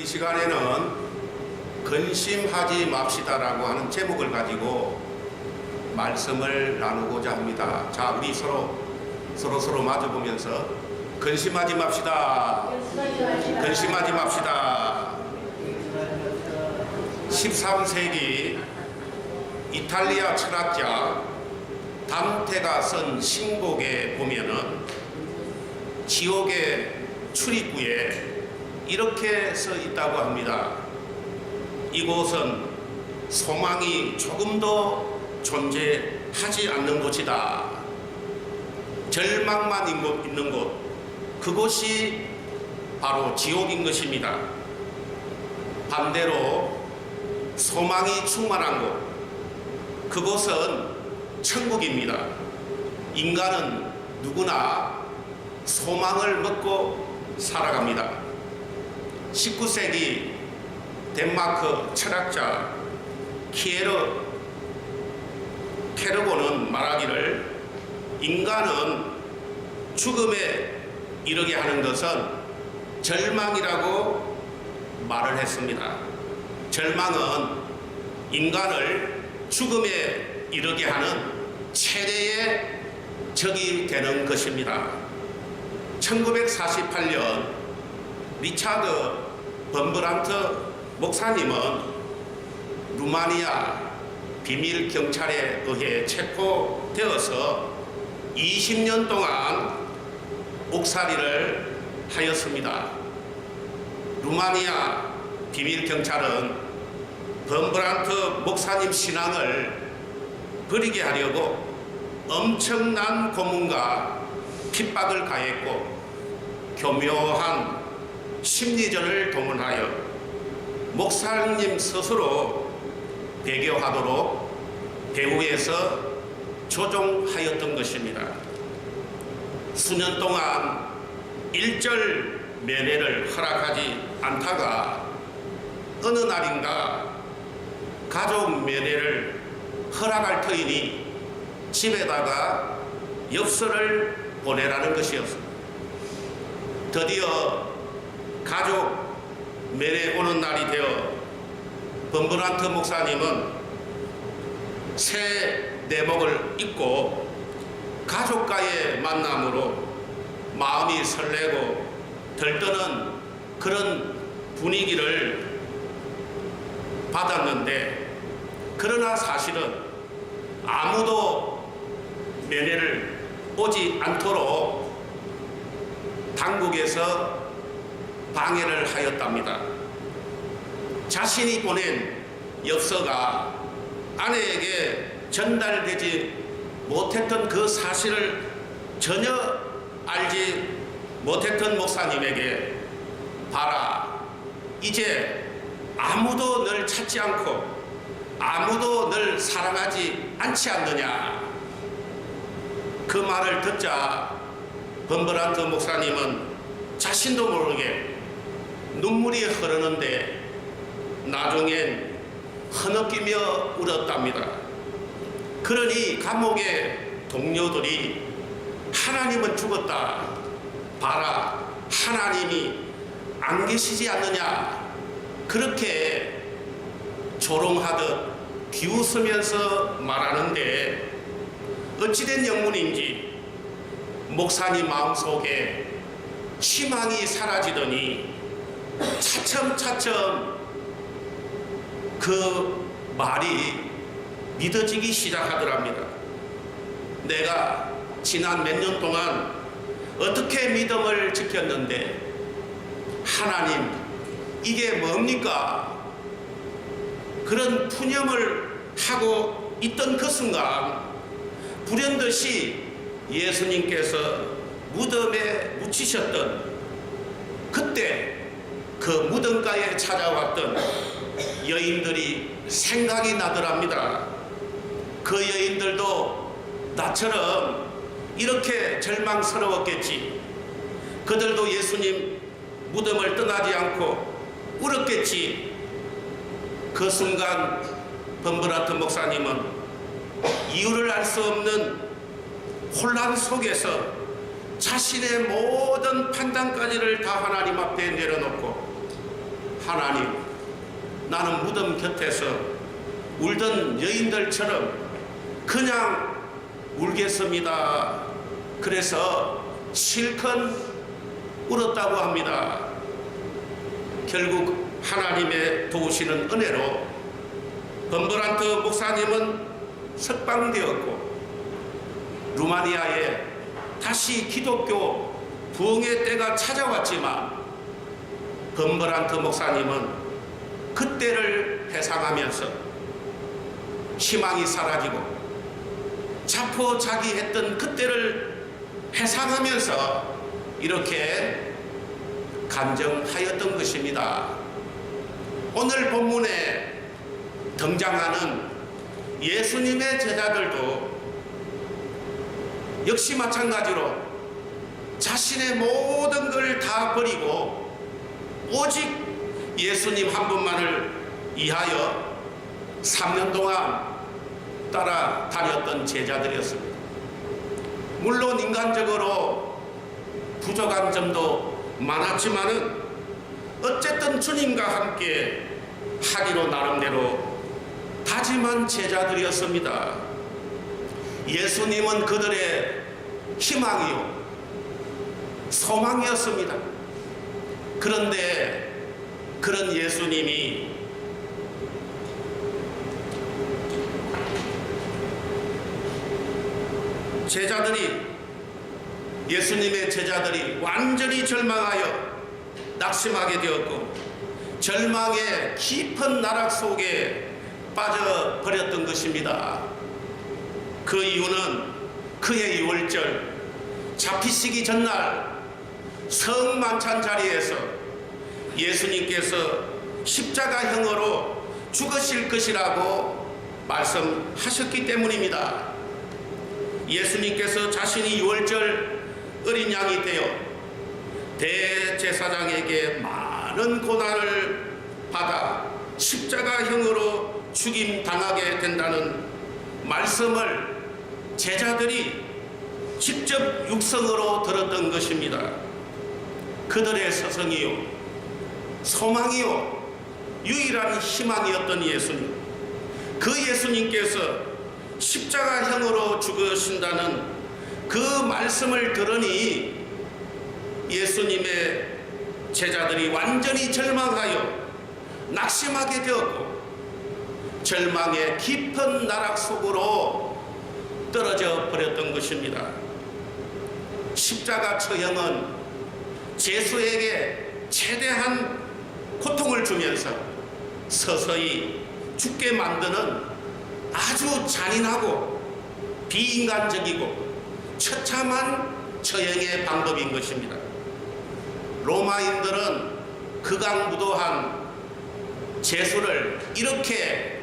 이 시간에는 근심하지 맙시다라고 하는 제목을 가지고 말씀을 나누고자 합니다. 자, 우리 서로 마주보면서 근심하지 맙시다. 근심하지 맙시다. 13세기 이탈리아 철학자 단테가 쓴 신곡에 보면은 지옥의 출입구에 이렇게 써 있다고 합니다. 이곳은 소망이 조금도 존재하지 않는 곳이다. 절망만 있는 곳, 그곳이 바로 지옥인 것입니다. 반대로 소망이 충만한 곳, 그곳은 천국입니다. 인간은 누구나 소망을 먹고 살아갑니다. 19세기 덴마크 철학자 케르고는 말하기를 인간은 죽음에 이르게 하는 것은 절망이라고 말을 했습니다. 절망은 인간을 죽음에 이르게 하는 최대의 적이 되는 것입니다. 1948년 리차드 범브란트 목사님은 루마니아 비밀 경찰에 의해 체포되어서 20년 동안 옥살이를 하였습니다. 루마니아 비밀 경찰은 범브란트 목사님 신앙을 버리게 하려고 엄청난 고문과 핍박을 가했고 교묘한 심리전을 동원하여 목사님 스스로 배교하도록 배후에서 조종하였던 것입니다. 수년 동안 일절 면회를 허락하지 않다가 어느 날인가 가족 면회를 허락할 터이니 집에다가 엽서를 보내라는 것이었습니다. 드디어 가족 면회 오는 날이 되어 범브란트 목사님은 새 내복을 입고 가족과의 만남으로 마음이 설레고 들떠는 그런 분위기를 받았는데, 그러나 사실은 아무도 면회를 오지 않도록 당국에서 방해를 하였답니다. 자신이 보낸 엽서가 아내에게 전달되지 못했던 그 사실을 전혀 알지 못했던 목사님에게, 봐라, 이제 아무도 널 찾지 않고 아무도 널 사랑하지 않지 않느냐. 그 말을 듣자 범브란트 목사님은 자신도 모르게 눈물이 흐르는데 나중엔 흐느끼며 울었답니다. 그러니 감옥의 동료들이 하나님은 죽었다, 봐라, 하나님이 안 계시지 않느냐, 그렇게 조롱하듯 비웃으면서 말하는데, 어찌된 영문인지 목사님 마음속에 희망이 사라지더니 차츰차츰 그 말이 믿어지기 시작하더랍니다. 내가 지난 몇 년 동안 어떻게 믿음을 지켰는데 하나님, 이게 뭡니까? 그런 푸념을 하고 있던 그 순간 불현듯이 예수님께서 무덤에 묻히셨던 그때 그 무덤가에 찾아왔던 여인들이 생각이 나더랍니다. 그 여인들도 나처럼 이렇게 절망스러웠겠지. 그들도 예수님 무덤을 떠나지 않고 울었겠지. 그 순간 범브란트 목사님은 이유를 알 수 없는 혼란 속에서 자신의 모든 판단까지를 다 하나님 앞에 내려놓고 하나님, 나는 무덤 곁에서 울던 여인들처럼 그냥 울겠습니다. 그래서 실컷 울었다고 합니다. 결국 하나님의 도우시는 은혜로 범버란트 목사님은 석방되었고, 루마니아에 다시 기독교 부흥의 때가 찾아왔지만 범버란트 목사님은 그때를 회상하면서 희망이 사라지고 자포자기했던 그때를 회상하면서 이렇게 간증하였던 것입니다. 오늘 본문에 등장하는 예수님의 제자들도 역시 마찬가지로 자신의 모든 걸 다 버리고 오직 예수님 한 분만을 위하여 3년 동안 따라다녔던 제자들이었습니다. 물론 인간적으로 부족한 점도 많았지만은 어쨌든 주님과 함께 하기로 나름대로 다짐한 제자들이었습니다. 예수님은 그들의 희망이요 소망이었습니다. 그런데 그런 예수님이 예수님의 제자들이 완전히 절망하여 낙심하게 되었고 절망의 깊은 나락 속에 빠져버렸던 것입니다. 그 이유는 그의 유월절 잡히시기 전날 성만찬 자리에서 예수님께서 십자가형으로 죽으실 것이라고 말씀하셨기 때문입니다. 예수님께서 자신이 유월절 어린 양이 되어 대제사장에게 많은 고난을 받아 십자가형으로 죽임당하게 된다는 말씀을 제자들이 직접 육성으로 들었던 것입니다. 그들의 서성이요 소망이요 유일한 희망이었던 예수님, 그 예수님께서 십자가형으로 죽으신다는 그 말씀을 들으니 예수님의 제자들이 완전히 절망하여 낙심하게 되었고 절망의 깊은 나락 속으로 떨어져 버렸던 것입니다. 십자가 처형은 제수에게 최대한 고통을 주면서 서서히 죽게 만드는 아주 잔인하고 비인간적이고 처참한 처형의 방법인 것입니다. 로마인들은 극악무도한 제수를 이렇게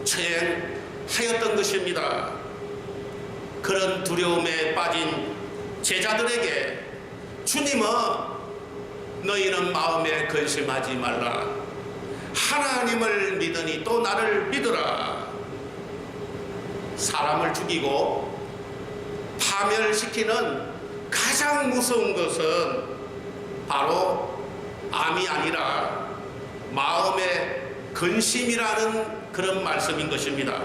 처형하였던 것입니다. 그런 두려움에 빠진 제자들에게 주님은 너희는 마음에 근심하지 말라. 하나님을 믿으니 또 나를 믿으라. 사람을 죽이고 파멸시키는 가장 무서운 것은 바로 암이 아니라 마음의 근심이라는 그런 말씀인 것입니다.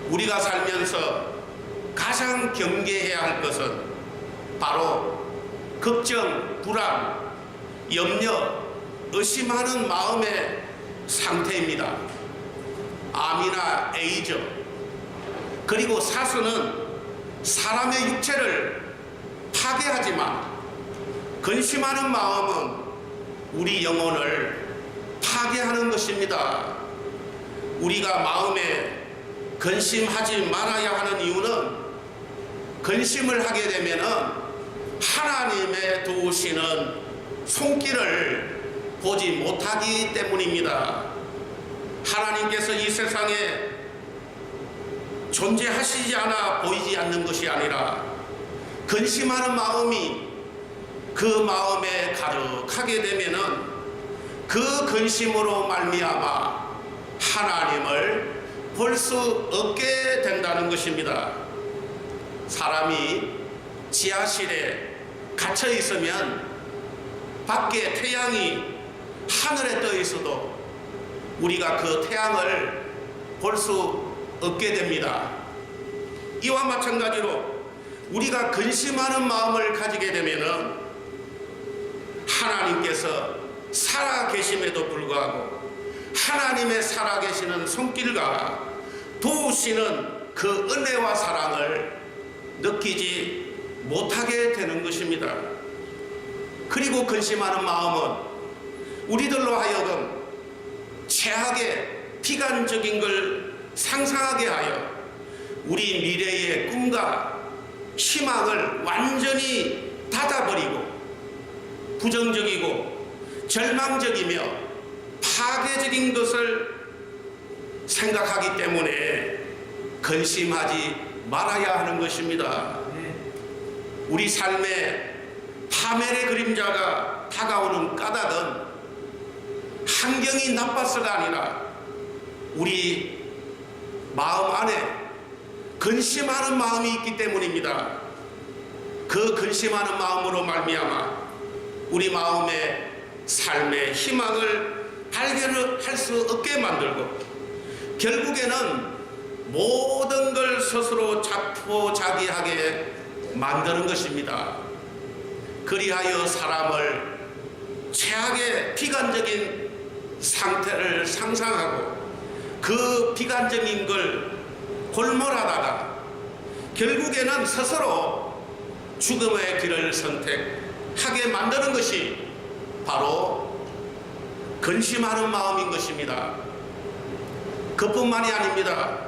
우리가 살면서 가장 경계해야 할 것은 바로 걱정, 불안, 염려, 의심하는 마음의 상태입니다. 암이나 에이즈, 그리고 사수는 사람의 육체를 파괴하지만 근심하는 마음은 우리 영혼을 파괴하는 것입니다. 우리가 마음에 근심하지 말아야 하는 이유는 근심을 하게 되면 하나님의 도우시는 손길을 보지 못하기 때문입니다. 하나님께서 이 세상에 존재하시지 않아 보이지 않는 것이 아니라 근심하는 마음이 그 마음에 가득하게 되면은 그 근심으로 말미암아 하나님을 볼 수 없게 된다는 것입니다. 사람이 지하실에 갇혀 있으면 밖에 태양이 하늘에 떠 있어도 우리가 그 태양을 볼 수 없게 됩니다. 이와 마찬가지로 우리가 근심하는 마음을 가지게 되면은 하나님께서 살아 계심에도 불구하고 하나님의 살아 계시는 손길과 도우시는 그 은혜와 사랑을 느끼지 못하게 되는 것입니다. 그리고 근심하는 마음은 우리들로 하여금 최악의 비관적인 걸 상상하게 하여 우리 미래의 꿈과 희망을 완전히 닫아버리고 부정적이고 절망적이며 파괴적인 것을 생각하기 때문에 근심하지 말아야 하는 것입니다. 우리 삶에 파멸의 그림자가 다가오는 까닭은 환경이 나빠서가 아니라 우리 마음 안에 근심하는 마음이 있기 때문입니다. 그 근심하는 마음으로 말미암아 우리 마음의 삶의 희망을 발견할 수 없게 만들고 결국에는 모든 걸 스스로 자포자기하게 만드는 것입니다. 그리하여 사람을 최악의 비관적인 상태를 상상하고 그 비관적인 걸 골몰하다가 결국에는 스스로 죽음의 길을 선택하게 만드는 것이 바로 근심하는 마음인 것입니다. 그뿐만이 아닙니다.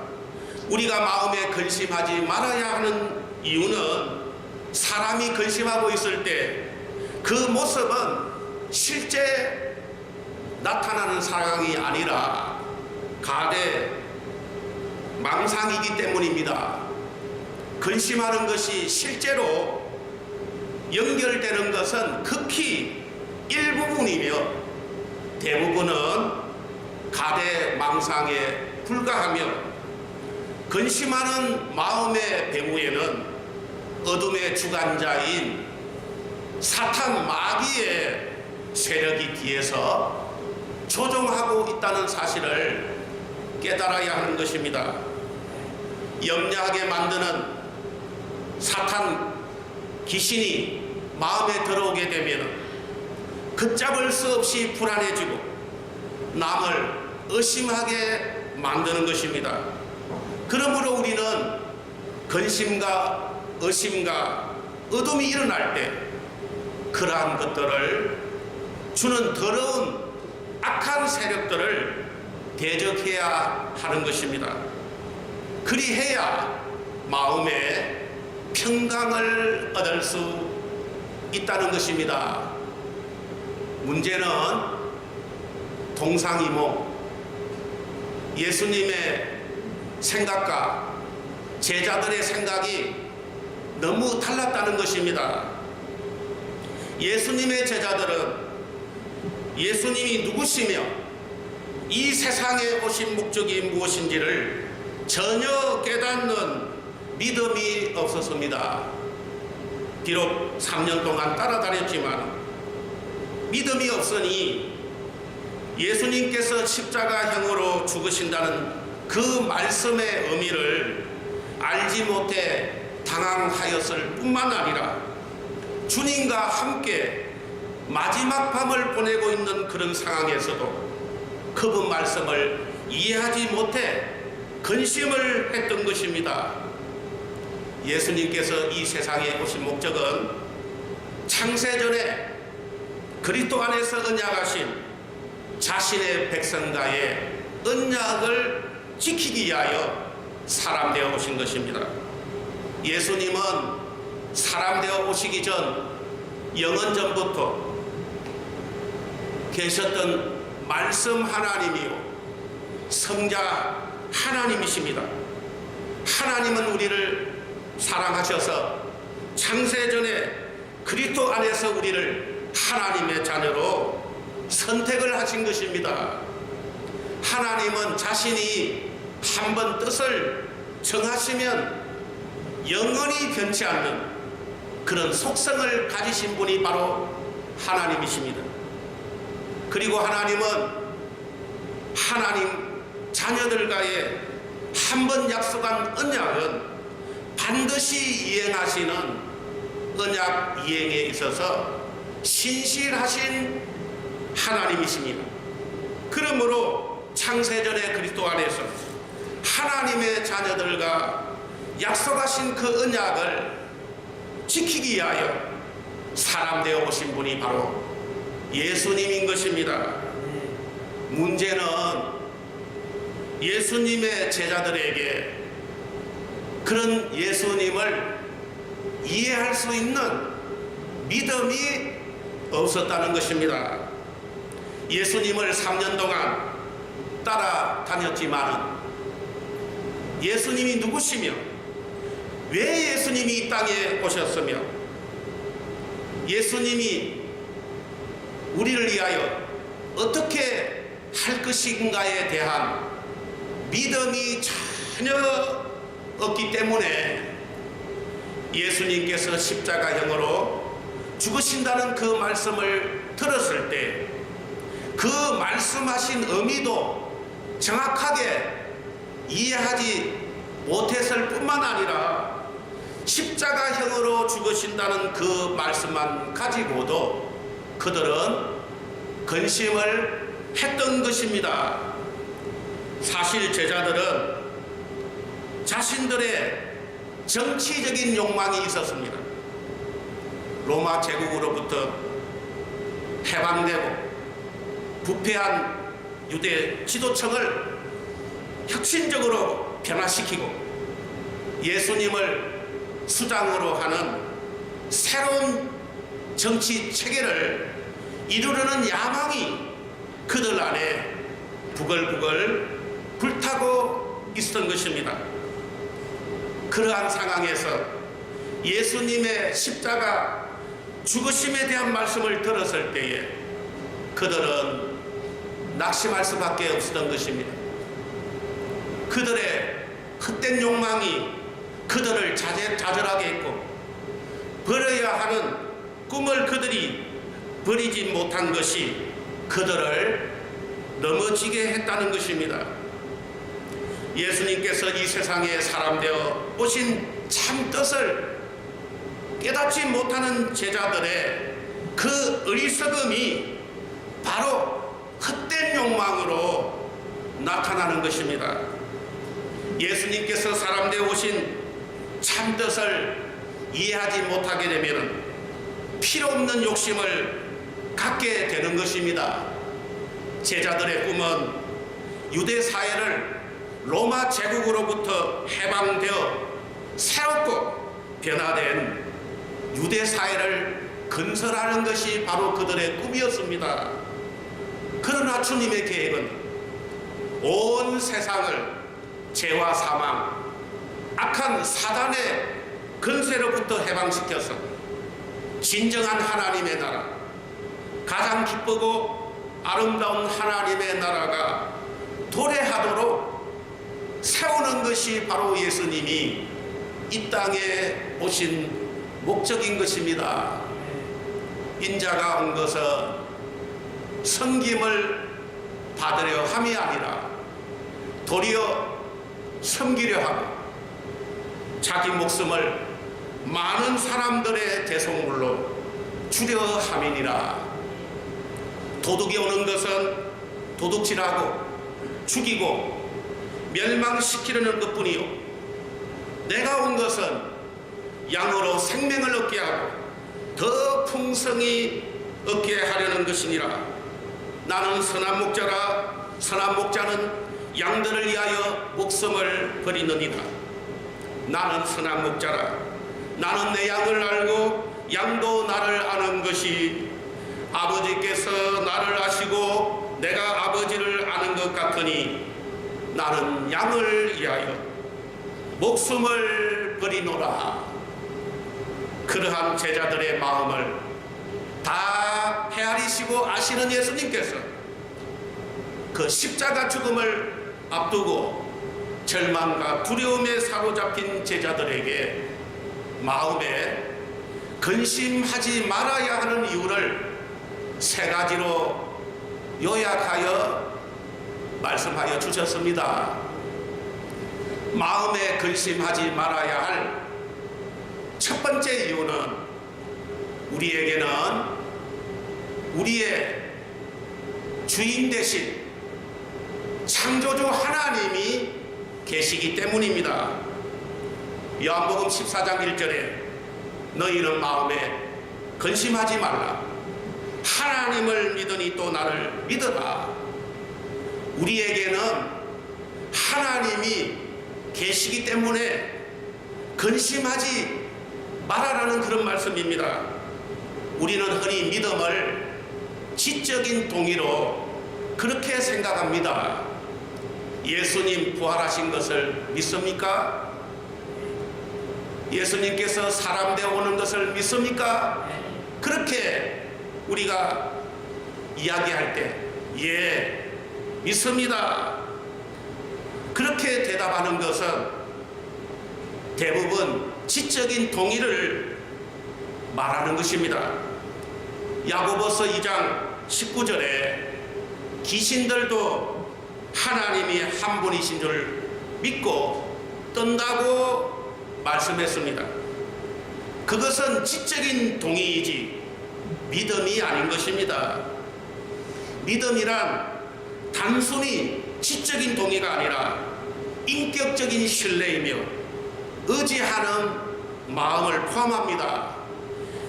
우리가 마음에 근심하지 말아야 하는 이유는 사람이 근심하고 있을 때 그 모습은 실제 나타나는 상황이 아니라 가대 망상이기 때문입니다. 근심하는 것이 실제로 연결되는 것은 극히 일부분이며 대부분은 가대 망상에 불과하며 근심하는 마음의 배후에는 어둠의 주관자인 사탄 마귀의 세력이 뒤에서 조종하고 있다는 사실을 깨달아야 하는 것입니다. 염려하게 만드는 사탄 귀신이 마음에 들어오게 되면 걷잡을 수 없이 불안해지고 남을 의심하게 만드는 것입니다. 그러므로 우리는 근심과 의심과 어둠이 일어날 때 그러한 것들을 주는 더러운 악한 세력들을 대적해야 하는 것입니다. 그리해야 마음에 평강을 얻을 수 있다는 것입니다. 문제는 동상이몽, 예수님의 생각과 제자들의 생각이 너무 달랐다는 것입니다. 예수님의 제자들은 예수님이 누구시며 이 세상에 오신 목적이 무엇인지를 전혀 깨닫는 믿음이 없었습니다. 비록 3년 동안 따라다녔지만 믿음이 없으니 예수님께서 십자가형으로 죽으신다는 그 말씀의 의미를 알지 못해 당황하였을 뿐만 아니라 주님과 함께 마지막 밤을 보내고 있는 그런 상황에서도 그분 말씀을 이해하지 못해 근심을 했던 것입니다. 예수님께서 이 세상에 오신 목적은 창세전에 그리스도 안에서 언약하신 자신의 백성과의 언약을 지키기 위하여 사람 되어 오신 것입니다. 예수님은 사람 되어 오시기 전 영원전부터 계셨던 말씀 하나님이요 성자 하나님이십니다. 하나님은 우리를 사랑하셔서 창세전에 그리스도 안에서 우리를 하나님의 자녀로 선택을 하신 것입니다. 하나님은 자신이 한번 뜻을 정하시면 영원히 변치 않는 그런 속성을 가지신 분이 바로 하나님이십니다. 그리고 하나님은 하나님 자녀들과의 한 번 약속한 언약은 반드시 이행하시는 언약 이행에 있어서 신실하신 하나님이십니다. 그러므로 창세전에 그리스도 안에서 하나님의 자녀들과 약속하신 그 언약을 지키기 위하여 사람 되어 오신 분이 바로 예수님인 것입니다. 문제는 예수님의 제자들에게 그런 예수님을 이해할 수 있는 믿음이 없었다는 것입니다. 예수님을 3년 동안 따라다녔지만 예수님이 누구시며 왜 예수님이 이 땅에 오셨으며 예수님이 우리를 위하여 어떻게 할 것인가에 대한 믿음이 전혀 없기 때문에 예수님께서 십자가형으로 죽으신다는 그 말씀을 들었을 때 그 말씀하신 의미도 정확하게 이해하지 못했을 뿐만 아니라 십자가형으로 죽으신다는 그 말씀만 가지고도 그들은 근심을 했던 것입니다. 사실 제자들은 자신들의 정치적인 욕망이 있었습니다. 로마 제국으로부터 해방되고 부패한 유대 지도층을 혁신적으로 변화시키고 예수님을 수장으로 하는 새로운 정치 체계를 이루려는 야망이 그들 안에 부글부글 불타고 있었던 것입니다. 그러한 상황에서 예수님의 십자가 죽으심에 대한 말씀을 들었을 때에 그들은 낙심할 수밖에 없었던 것입니다. 그들의 헛된 욕망이 그들을 좌절하게 했고 버려야 하는 꿈을 그들이 버리지 못한 것이 그들을 넘어지게 했다는 것입니다. 예수님께서 이 세상에 사람 되어 오신 참 뜻을 깨닫지 못하는 제자들의 그 어리석음이 바로 헛된 욕망으로 나타나는 것입니다. 예수님께서 사람 되어 오신 참 뜻을 이해하지 못하게 되면 필요 없는 욕심을 갖게 되는 것입니다. 제자들의 꿈은 유대 사회를 로마 제국으로부터 해방되어 새롭고 변화된 유대 사회를 건설하는 것이 바로 그들의 꿈이었습니다. 그러나 주님의 계획은 온 세상을 죄와 사망, 악한 사단의 근세로부터 해방시켜서 진정한 하나님의 나라, 가장 기쁘고 아름다운 하나님의 나라가 도래하도록 세우는 것이 바로 예수님이 이 땅에 오신 목적인 것입니다. 인자가 온 것은 섬김을 받으려 함이 아니라 도리어 섬기려 하고 자기 목숨을 많은 사람들의 대속물로 주려 함이니라. 도둑이 오는 것은 도둑질하고 죽이고 멸망시키려는 것뿐이요 내가 온 것은 양으로 생명을 얻게 하고 더 풍성히 얻게 하려는 것이니라. 나는 선한 목자라. 선한 목자는 양들을 위하여 목숨을 버리느니라. 나는 선한 목자라. 나는 내 양을 알고 양도 나를 아는 것이 아버지께서 나를 아시고 내가 아버지를 아는 것 같으니 나는 양을 위하여 목숨을 버리노라. 그러한 제자들의 마음을 다 헤아리시고 아시는 예수님께서 그 십자가 죽음을 앞두고 절망과 두려움에 사로잡힌 제자들에게 마음에 근심하지 말아야 하는 이유를 세 가지로 요약하여 말씀하여 주셨습니다. 마음에 근심하지 말아야 할 첫 번째 이유는 우리에게는 우리의 주인 대신 창조주 하나님이 계시기 때문입니다. 요한복음 14장 1절에 너희는 마음에 근심하지 말라. 하나님을 믿으니 또 나를 믿어라. 우리에게는 하나님이 계시기 때문에 근심하지 말아라는 그런 말씀입니다. 우리는 흔히 믿음을 지적인 동의로 그렇게 생각합니다. 예수님 부활하신 것을 믿습니까? 예수님께서 사람 되어 오는 것을 믿습니까? 그렇게 우리가 이야기할 때 예, 믿습니다. 그렇게 대답하는 것은 대부분 지적인 동의를 말하는 것입니다. 야고보서 2장 19절에 귀신들도 하나님이 한 분이신 줄 믿고 뜬다고 말씀했습니다. 그것은 지적인 동의이지 믿음이 아닌 것입니다. 믿음이란 단순히 지적인 동의가 아니라 인격적인 신뢰이며 의지하는 마음을 포함합니다.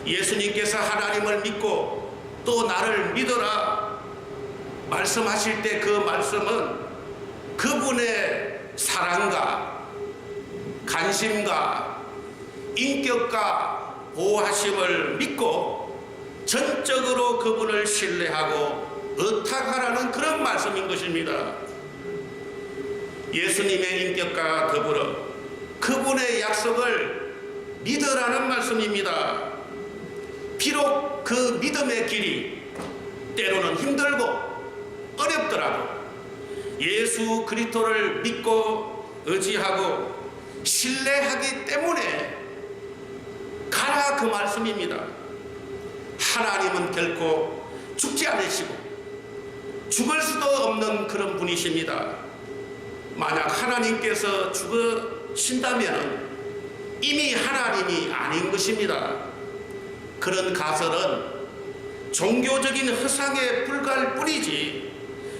예수님께서 하나님을 믿고 또 나를 믿어라 말씀하실 때 그 말씀은 그분의 사랑과 관심과 인격과 보호하심을 믿고 전적으로 그분을 신뢰하고 의탁하라는 그런 말씀인 것입니다. 예수님의 인격과 더불어 그분의 약속을 믿으라는 말씀입니다. 비록 그 믿음의 길이 때로는 힘들고 어렵더라도 예수 그리스도를 믿고 의지하고 신뢰하기 때문에 가라 그 말씀입니다. 하나님은 결코 죽지 않으시고 죽을 수도 없는 그런 분이십니다. 만약 하나님께서 죽으신다면 이미 하나님이 아닌 것입니다. 그런 가설은 종교적인 허상에 불과할 뿐이지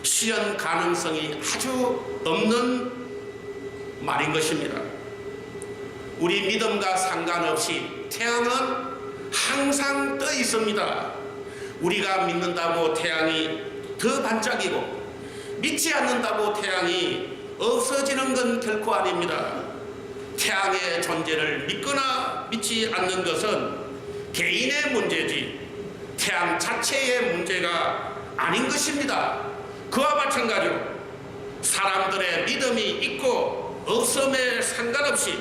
실현 가능성이 아주 없는 말인 것입니다. 우리 믿음과 상관없이 태양은 항상 떠 있습니다. 우리가 믿는다고 태양이 더 반짝이고 믿지 않는다고 태양이 없어지는 건 결코 아닙니다. 태양의 존재를 믿거나 믿지 않는 것은 개인의 문제지 태양 자체의 문제가 아닌 것입니다. 그와 마찬가지로 사람들의 믿음이 있고 없음에 상관없이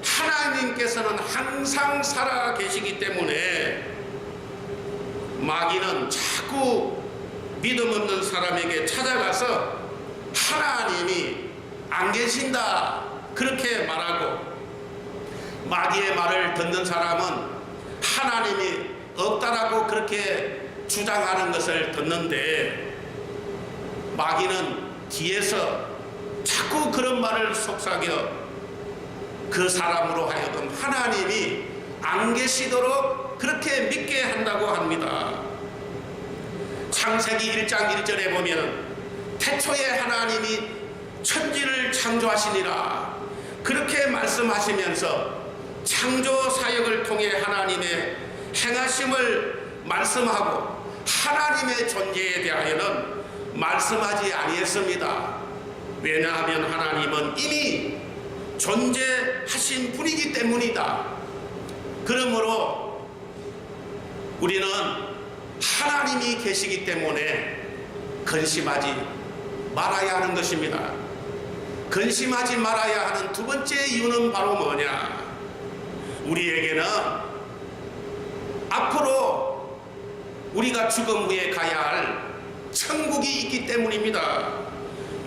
하나님께서는 항상 살아 계시기 때문에 마귀는 자꾸 믿음 없는 사람에게 찾아가서 하나님이 안 계신다 그렇게 말하고 마귀의 말을 듣는 사람은 하나님이 없다라고 그렇게 주장하는 것을 듣는데 마귀는 뒤에서 자꾸 그런 말을 속삭여 그 사람으로 하여금 하나님이 안 계시도록 그렇게 믿게 한다고 합니다. 창세기 1장 1절에 보면 태초에 하나님이 천지를 창조하시니라 그렇게 말씀하시면서 창조 사역을 통해 하나님의 행하심을 말씀하고 하나님의 존재에 대하여는 말씀하지 아니했습니다. 왜냐하면 하나님은 이미 존재하신 분이기 때문이다. 그러므로 우리는 하나님이 계시기 때문에 근심하지 말아야 하는 것입니다. 근심하지 말아야 하는 두 번째 이유는 바로 뭐냐? 우리에게는 앞으로 우리가 죽음 후에 가야 할 천국이 있기 때문입니다.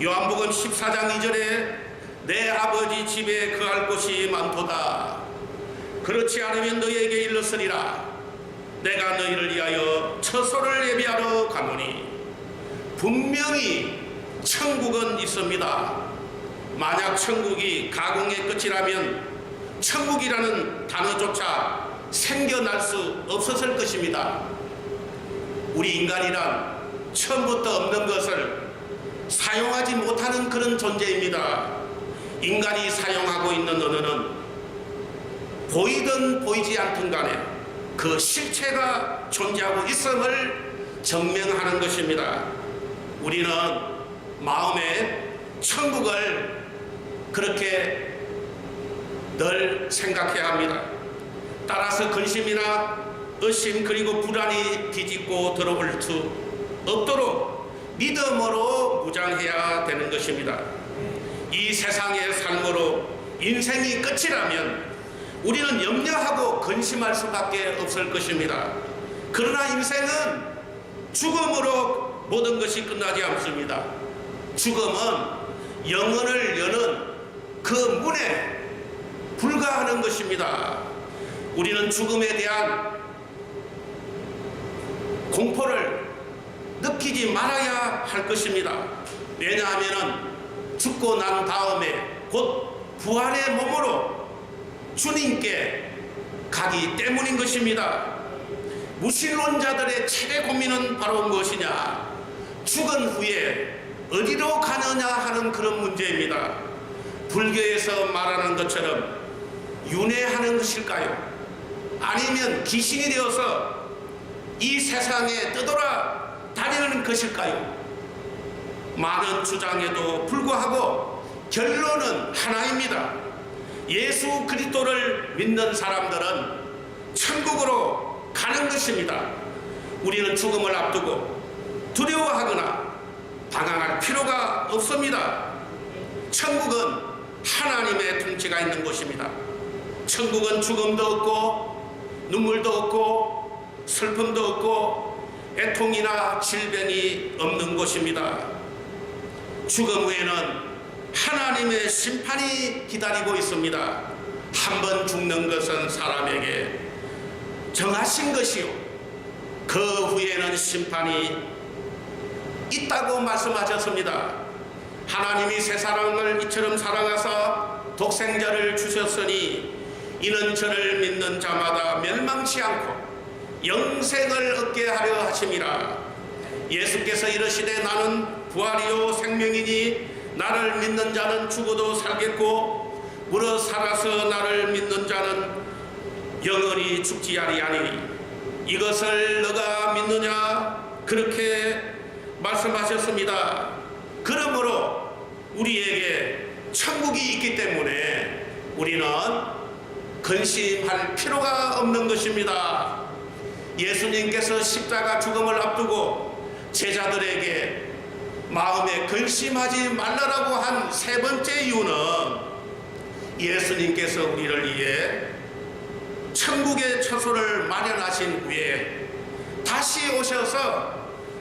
요한복음 14장 2절에 내 아버지 집에 거할 곳이 많도다. 그렇지 않으면 너희에게 일렀으리라. 내가 너희를 위하여 처소를 예비하러 가노니 분명히 천국은 있습니다. 만약 천국이 가공의 끝이라면 천국이라는 단어조차 생겨날 수 없었을 것입니다. 우리 인간이란 처음부터 없는 것을 사용하지 못하는 그런 존재입니다. 인간이 사용하고 있는 언어는 보이든 보이지 않든 간에 그 실체가 존재하고 있음을 증명하는 것입니다. 우리는 마음에 천국을 그렇게 늘 생각해야 합니다. 따라서 근심이나 의심 그리고 불안이 뒤집고 들어올 수 없도록 믿음으로 무장해야 되는 것입니다. 이 세상의 삶으로 인생이 끝이라면 우리는 염려하고 근심할 수밖에 없을 것입니다. 그러나 인생은 죽음으로 모든 것이 끝나지 않습니다. 죽음은 영혼을 여는 그 문에 불과하는 것입니다. 우리는 죽음에 대한 공포를 느끼지 말아야 할 것입니다. 왜냐하면 죽고 난 다음에 곧 부활의 몸으로 주님께 가기 때문인 것입니다. 무신론자들의 최대 고민은 바로 무엇이냐? 죽은 후에 어디로 가느냐 하는 그런 문제입니다. 불교에서 말하는 것처럼 윤회하는 것일까요? 아니면 귀신이 되어서 이 세상에 떠돌아 다니는 것일까요? 많은 주장에도 불구하고 결론은 하나입니다. 예수 그리스도를 믿는 사람들은 천국으로 가는 것입니다. 우리는 죽음을 앞두고 두려워하거나 방황할 필요가 없습니다. 천국은 하나님의 통치가 있는 곳입니다. 천국은 죽음도 없고 눈물도 없고 슬픔도 없고 애통이나 질병이 없는 곳입니다. 죽음 후에는 하나님의 심판이 기다리고 있습니다. 한 번 죽는 것은 사람에게 정하신 것이요 그 후에는 심판이 있다고 말씀하셨습니다. 하나님이 세상을 이처럼 사랑하사 독생자를 주셨으니 이는 저를 믿는 자마다 멸망치 않고 영생을 얻게 하려 하심이라. 예수께서 이르시되 나는 부활이요 생명이니 나를 믿는 자는 죽어도 살겠고 무릇 살아서 나를 믿는 자는 영원히 죽지 아니하리니 이것을 너가 믿느냐? 그렇게 말씀하셨습니다. 그러므로 우리에게 천국이 있기 때문에 우리는 근심할 필요가 없는 것입니다. 예수님께서 십자가 죽음을 앞두고 제자들에게 마음에 근심하지 말라라고 한 세 번째 이유는 예수님께서 우리를 위해 천국의 처소를 마련하신 후에 다시 오셔서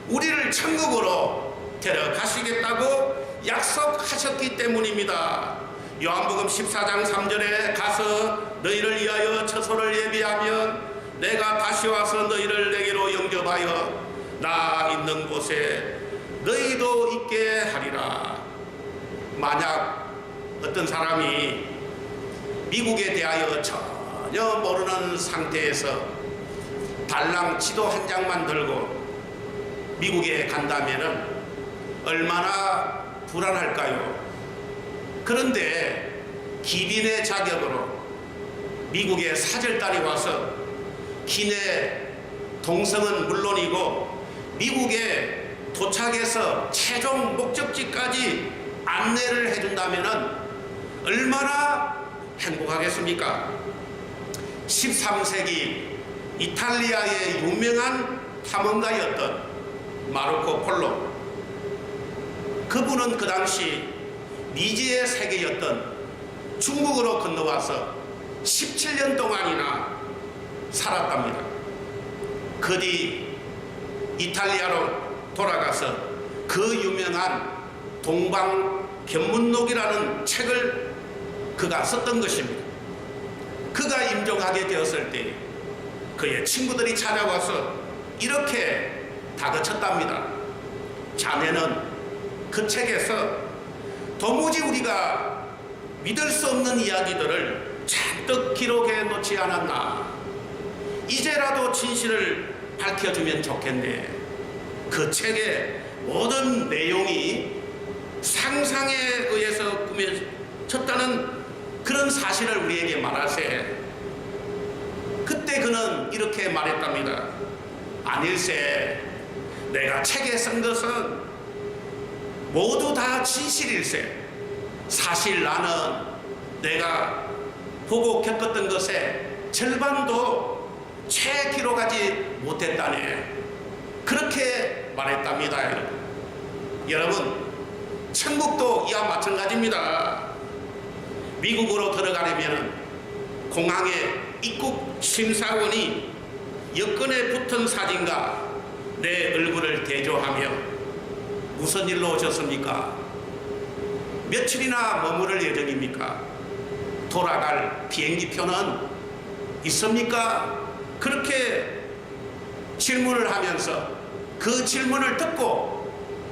우리를 천국으로 데려가시겠다고 약속하셨기 때문입니다. 요한복음 14장 3절에 가서 너희를 위하여 처소를 예비하면 내가 다시 와서 너희를 내게로 영접하여 나 있는 곳에 너희도 있게 하리라. 만약 어떤 사람이 미국에 대하여 전혀 모르는 상태에서 달랑 지도 한 장만 들고 미국에 간다면 얼마나 불안할까요? 그런데 기린의 자격으로 미국에 사절단이 와서 기내 동성은 물론이고 미국에 도착해서 최종 목적지까지 안내를 해준다면 얼마나 행복하겠습니까? 13세기 이탈리아의 유명한 탐험가였던 마르코 폴로, 그분은 그 당시 미지의 세계였던 중국으로 건너와서 17년 동안이나 살았답니다. 그 뒤 이탈리아로 돌아가서 그 유명한 동방견문록이라는 책을 그가 썼던 것입니다. 그가 임종하게 되었을 때 그의 친구들이 찾아와서 이렇게 다그쳤답니다. 자네는 그 책에서 도무지 우리가 믿을 수 없는 이야기들을 잔뜩 기록해 놓지 않았나. 이제라도 진실을 밝혀주면 좋겠네. 그 책의 모든 내용이 상상에 의해서 꾸며졌다는 그런 사실을 우리에게 말하세. 그때 그는 이렇게 말했답니다. 아닐세. 내가 책에 쓴 것은 모두 다 진실일세. 사실 나는 내가 보고 겪었던 것의 절반도 채 기록하지 못했다네. 그렇게 말했답니다. 여러분, 천국도 이와 마찬가지입니다. 미국으로 들어가려면 공항에 입국 심사원이 여권에 붙은 사진과 내 얼굴을 대조하며 무슨 일로 오셨습니까? 며칠이나 머무를 예정입니까? 돌아갈 비행기표는 있습니까? 그렇게 질문을 하면서 그 질문을 듣고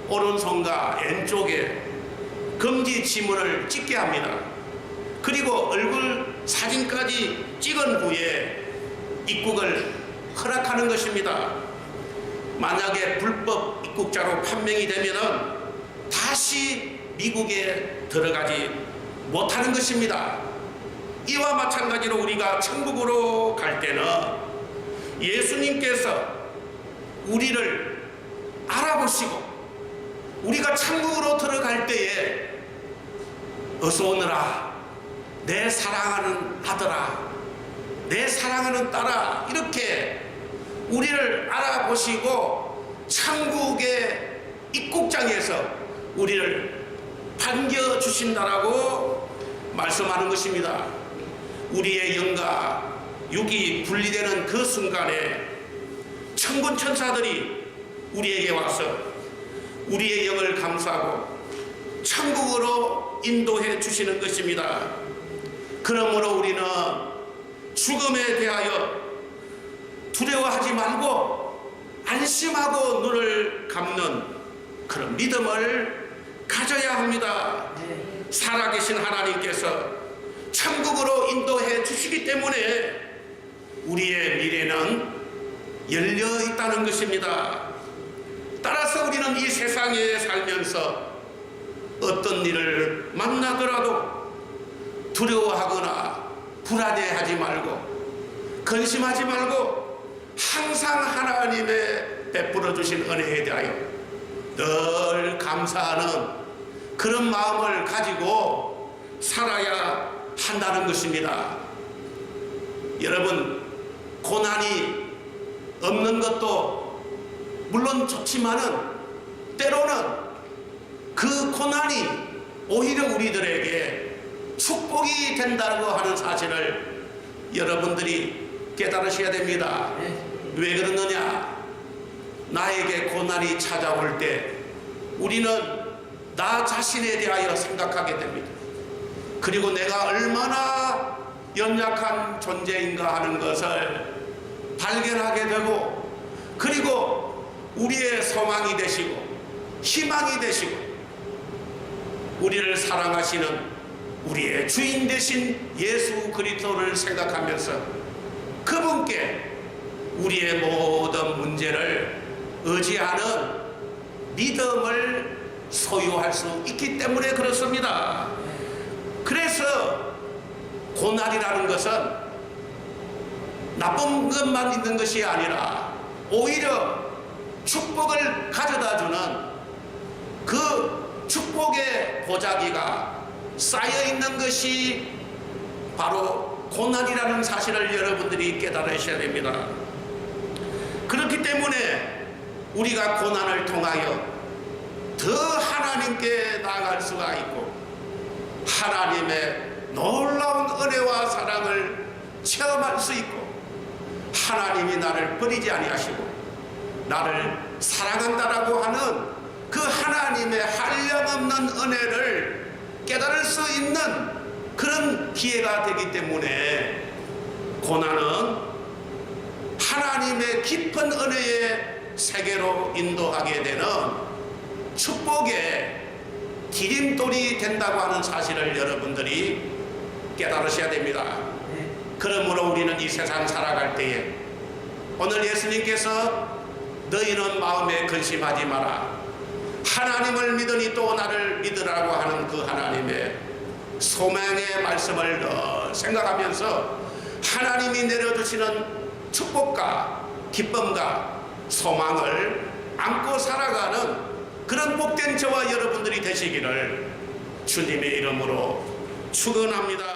오른손과 왼쪽에 금지 지문을 찍게 합니다. 그리고 얼굴 사진까지 찍은 후에 입국을 허락하는 것입니다. 만약에 불법 입국자로 판명이 되면은 다시 미국에 들어가지 못하는 것입니다. 이와 마찬가지로 우리가 천국으로 갈 때는 예수님께서 우리를 알아보시고 우리가 천국으로 들어갈 때에 어서 오너라, 내 사랑하는 아들아, 내 사랑하는 딸아, 이렇게 우리를 알아보시고 천국의 입국장에서 우리를 반겨주신다라고 말씀하는 것입니다. 우리의 영과 육이 분리되는 그 순간에 천군 천사들이 우리에게 와서 우리의 영을 감싸고 천국으로 인도해 주시는 것입니다. 그러므로 우리는 죽음에 대하여 두려워하지 말고 안심하고 눈을 감는 그런 믿음을 가져야 합니다. 살아계신 하나님께서 천국으로 인도해 주시기 때문에 우리의 미래는 열려 있다는 것입니다. 따라서 우리는 이 세상에 살면서 어떤 일을 만나더라도 두려워하거나 불안해하지 말고 근심하지 말고 항상 하나님의 베풀어 주신 은혜에 대하여 늘 감사하는 그런 마음을 가지고 살아야 한다는 것입니다. 여러분, 고난이 없는 것도 물론 좋지만은 때로는 그 고난이 오히려 우리들에게 축복이 된다고 하는 사실을 여러분들이 깨달으셔야 됩니다. 왜 그러느냐? 나에게 고난이 찾아올 때 우리는 나 자신에 대하여 생각하게 됩니다. 그리고 내가 얼마나 연약한 존재인가 하는 것을 발견하게 되고, 그리고 우리의 소망이 되시고 희망이 되시고 우리를 사랑하시는 우리의 주인 되신 예수 그리스도를 생각하면서 그분께 우리의 모든 문제를 의지하는 믿음을 소유할 수 있기 때문에 그렇습니다. 그래서 고난이라는 것은 나쁜 것만 있는 것이 아니라 오히려 축복을 가져다주는 그 축복의 보자기가 쌓여있는 것이 바로 고난이라는 사실을 여러분들이 깨달으셔야 됩니다. 그렇기 때문에 우리가 고난을 통하여 더 하나님께 나아갈 수가 있고 하나님의 놀라운 은혜와 사랑을 체험할 수 있고 하나님이 나를 버리지 아니하시고 나를 사랑한다라고 하는 그 하나님의 한량없는 은혜를 깨달을 수 있는 그런 기회가 되기 때문에 고난은 하나님의 깊은 은혜의 세계로 인도하게 되는 축복의 디딤돌이 된다고 하는 사실을 여러분들이 깨달으셔야 됩니다. 그러므로 우리는 이 세상 살아갈 때에 오늘 예수님께서 너희는 마음에 근심하지 마라. 하나님을 믿으니 또 나를 믿으라고 하는 그 하나님의 소망의 말씀을 늘 생각하면서 하나님이 내려주시는 축복과 기쁨과 소망을 안고 살아가는 그런 복된 저와 여러분들이 되시기를 주님의 이름으로 축원합니다.